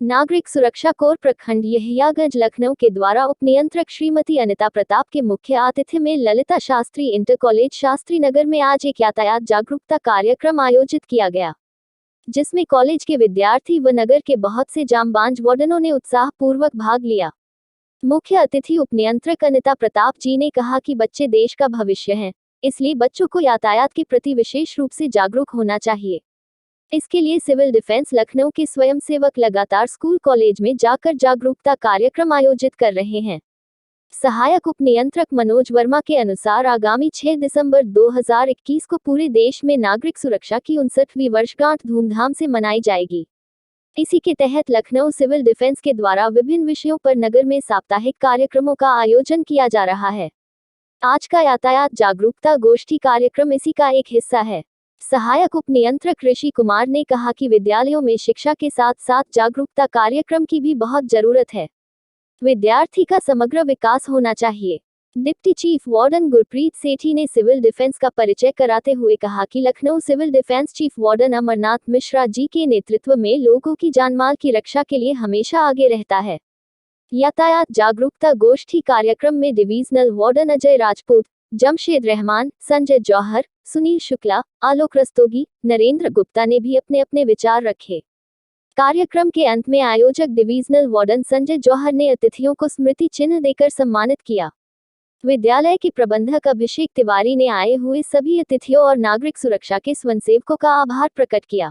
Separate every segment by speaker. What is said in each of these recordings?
Speaker 1: नागरिक सुरक्षा कोर प्रखंड यहियागंज लखनऊ के द्वारा उपनियंत्रक श्रीमती अनिता प्रताप के मुख्य आतिथ्य में ललिता शास्त्री इंटर कॉलेज शास्त्री नगर में आज एक यातायात जागरूकता कार्यक्रम आयोजित किया गया, जिसमें कॉलेज के विद्यार्थी व नगर के बहुत से जांबाज वार्डनों ने उत्साहपूर्वक भाग लिया। मुख्य अतिथि उपनियंत्रक अनिता प्रताप जी ने कहा कि बच्चे देश का भविष्य हैं, इसलिए बच्चों को यातायात के प्रति विशेष रूप से जागरूक होना चाहिए। इसके लिए सिविल डिफेंस लखनऊ के स्वयंसेवक लगातार स्कूल कॉलेज में जाकर जागरूकता कार्यक्रम आयोजित कर रहे हैं। सहायक उपनियंत्रक मनोज वर्मा के अनुसार आगामी 6 दिसंबर 2021 को पूरे देश में नागरिक सुरक्षा की 59वीं वर्षगांठ धूमधाम से मनाई जाएगी। इसी के तहत लखनऊ सिविल डिफेंस के द्वारा विभिन्न विषयों पर नगर में साप्ताहिक कार्यक्रमों का आयोजन किया जा रहा है। आज का यातायात जागरूकता गोष्ठी कार्यक्रम इसी का एक हिस्सा है। सहायक उपनियंत्रक ऋषि कुमार ने कहा कि विद्यालयों में शिक्षा के साथ साथ जागरूकता कार्यक्रम की भी बहुत जरूरत है। विद्यार्थी का समग्र विकास होना चाहिए। Deputy chief warden Gurpreet Sethi ने सिविल डिफेंस का परिचय कराते हुए कहा कि Lucknow civil defence chief warden Amarnath Mishra ji के नेतृत्व में लोगों की जानमाल की रक्षा के लिए हमेशा आगे रहता है। यातायात जागरूकता गोष्ठी कार्यक्रम में डिवीजनल वार्डन अजय राजपूत, जमशेद रहमान, संजय जौहर, सुनील शुक्ला, आलोक रस्तोगी, नरेंद्र गुप्ता ने भी अपने अपने विचार रखे। कार्यक्रम के अंत में आयोजक डिवीजनल वार्डन संजय जौहर ने अतिथियों को स्मृति चिन्ह देकर सम्मानित किया। विद्यालय के प्रबंधक अभिषेक तिवारी ने आए हुए सभी अतिथियों और नागरिक सुरक्षा के स्वयंसेवकों का आभार प्रकट किया।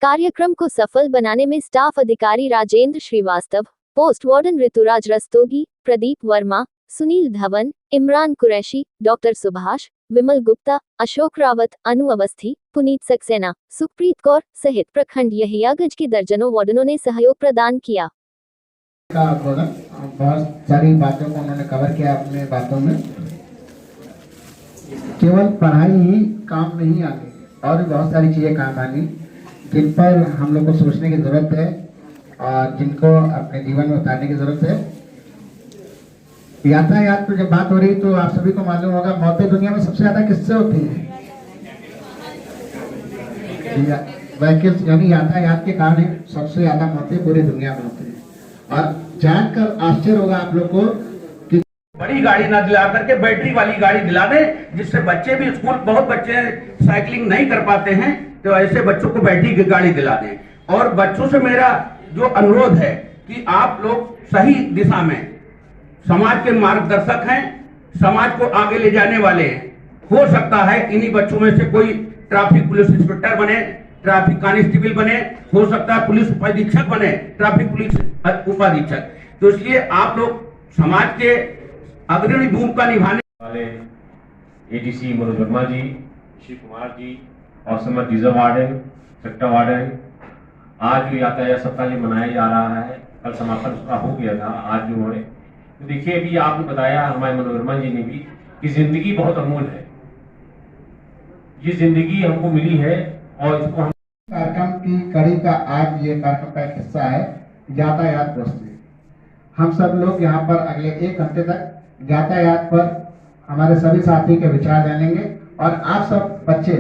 Speaker 1: कार्यक्रम को सफल बनाने में स्टाफ अधिकारी Rajendra Srivastava, post warden Rituraj Rastogi, Pradeep Verma, Sunil Dhawan, Imran Qureshi, doctor Subhash, Vimal Gupta, Ashok Rawat, Anu Awasthi, Puneet Saxena, Sukhpreet Kaur सहित प्रखंड यहियागंज के दर्जनों वार्डनों ने सहयोग प्रदान किया।
Speaker 2: बहुत सारी बातों को उन्होंने कवर किया अपने बातों में। केवल पढ़ाई ही काम नहीं आती, और भी बहुत सारी चीजें काम आनी, जिन पर हम लोग को सोचने की जरूरत है और जिनको अपने जीवन में उतारने की जरूरत है। यातायात पर जब बात हो रही तो आप सभी को मालूम होगा, मौतें दुनिया में सबसे ज्यादा किससे होती है? व्हीकल्स यानी यातायात के कारण सबसे ज्यादा मौतें पूरी दुनिया में होती है। और जानकर आश्चर्य होगा आप लोग को कि
Speaker 3: बड़ी गाड़ी ना दिला करके बैटरी वाली गाड़ी दिला दे, जिससे बच्चे भी स्कूल, बहुत बच्चे साइकिलिंग नहीं कर पाते हैं, तो ऐसे बच्चों को बैटरी की गाड़ी दिला दें। और बच्चों से मेरा जो अनुरोध है कि आप लोग सही दिशा में, समाज के मार्गदर्शक हैं, समाज को आगे ले जाने वाले हैं। हो सकता है इन्हीं बच्चों में से कोई ट्रैफिक पुलिस इंस्पेक्टर बने, ट्रैफिक कांस्टेबल बने, हो सकता है पुलिस उपाधीक्षक बने, ट्रैफिक पुलिस उपाधीक्षक। तो इसलिए आप लोग समाज के अग्रणी भूमिका निभाने
Speaker 4: वाले एडीसी मनोज वर्मा जी, शिव कुमार जी और summer diesel warden, sector warden, आज जो यातायात सप्ताह मनाया जा रहा है, कल समापन उसका हो गया था, आज जो है तो देखिए, अभी आपने बताया हमारे मनोज वर्मा जी ने भी कि जिंदगी बहुत अमूल है। ये जिंदगी हमको मिली है और इसको हम
Speaker 2: कार्यक्रम की कड़ी का आज ये कार्यक्रम का एक हिस्सा है यातायात गोष्ठी। हम सब लोग यहाँ पर अगले 1 घंटे तक यातायात पर हमारे सभी साथी के विचार जानेंगे और आप सब बच्चे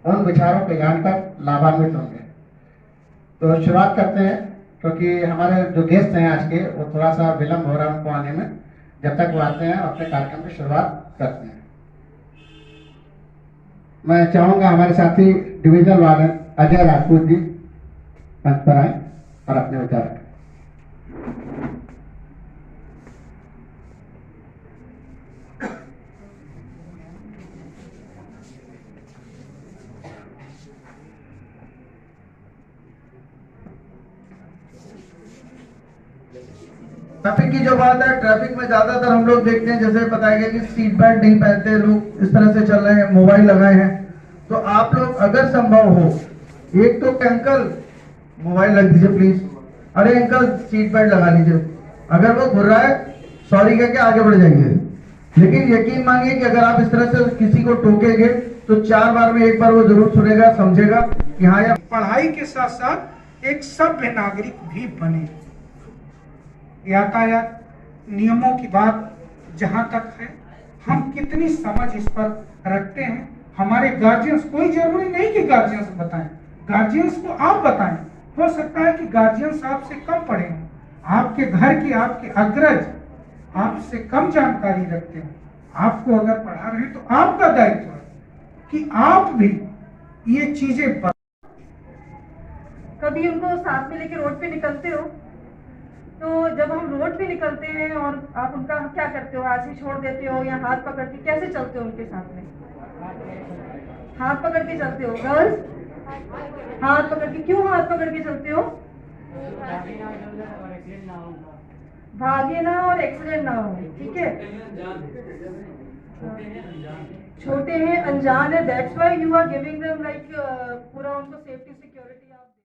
Speaker 2: उन विचारों को जानकर लाभान्वित होंगे। तो शुरुआत करते हैं, क्योंकि हमारे जो गेस्ट हैं आज के, वो थोड़ा सा विलम्ब हो रहा है उनको आने में। जब तक वो आते हैं अपने कार्यक्रम की शुरुआत करते हैं। मैं चाहूंगा हमारे साथी डिविजनल वार्डन अजय राजपूत जी मंच पर आए और अपने विचार रखें।
Speaker 5: ट्रैफिक की जो बात है, ट्रैफिक में ज्यादातर हम लोग देखते हैं, जैसे बताया गया कि सीट बेल्ट नहीं पहनते लोग, इस तरह से चल रहे हैं, मोबाइल लगाए हैं। तो आप लोग अगर संभव हो, एक तो अंकल मोबाइल रख दीजिए प्लीज, अरे अंकल सीट बेल्ट लगा लीजिए। अगर वो घुर रहा है, सॉरी कह के आगे बढ़ जाइए। लेकिन यकीन मानिए कि अगर आप इस तरह से किसी को टोकेंगे तो 4 बार में 1 बार वो जरूर सुनेगा, समझेगा कि हाँ यार।
Speaker 6: पढ़ाई के साथ साथ एक सभ्य नागरिक भी बने। यातायात नियमों की बात जहां तक है, हम कितनी समझ इस पर रखते हैं। हमारे गार्जियंस, कोई जरूरी नहीं कि गार्जियंस बताएं, गार्जियंस को आप बताएं हो सकता है कि गार्जियन आपसे कम पढ़े हों, आपके घर की आपके अग्रज आपसे कम जानकारी रखते हो, आपको अगर पढ़ा रहे हैं तो आपका दायित्व है कि आप भी ये चीजें
Speaker 7: कभी उनको साथ में लेके रोड पे निकलते हो, तो जब हम रोड पे निकलते हैं और आप उनका क्या करते हो, ऐसे ही छोड़ देते हो या हाथ पकड़ के कैसे चलते हो उनके साथ में? हाथ पकड़ के चलते हो। गर्ल्स, हाथ पकड़ के, क्यों हाथ पकड़ के चलते हो? भागे ना और एक्सीडेंट ना हो, ठीक है? छोटे हैं, अनजान है, that's why you are giving them like पूरा उनको सेफ्टी